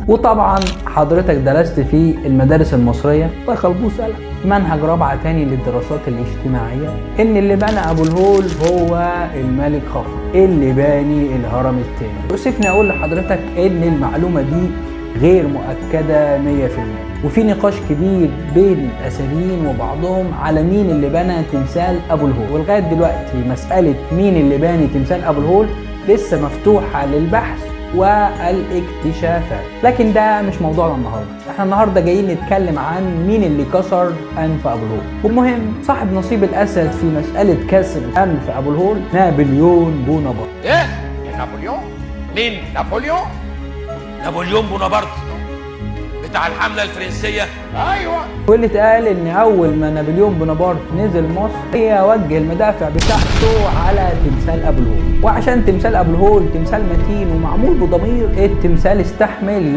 وطبعا حضرتك درست في المدارس المصريه وخلبوس قلم منهج رابعه تاني للدراسات الاجتماعيه ان اللي بنى ابو الهول هو الملك خفرع اللي باني الهرم التاني. يؤسفني اقول لحضرتك ان المعلومه دي غير مؤكده 100%، وفي نقاش كبير بين الاثريين وبعضهم على مين اللي بنى تمثال ابو الهول، ولغايه دلوقتي مساله مين اللي باني تمثال ابو الهول لسه مفتوحه للبحث والاكتشافات. لكن ده مش موضوعنا النهارده، احنا النهارده جايين نتكلم عن مين اللي كسر انف ابو الهول. والمهم صاحب نصيب الاسد في مساله كسر انف ابو الهول نابليون بونابرت. ايه؟ نابليون؟ مين؟ نابليون بونابرت بتاع الحملة الفرنسية؟ ايوه. واللي اتقال ان اول ما نابليون بونابرت نزل مصر هي وجه المدافع بتاعته على تمثال ابو الهول، وعشان تمثال ابو الهول تمثال متين ومعمول بضمير التمثال استحمل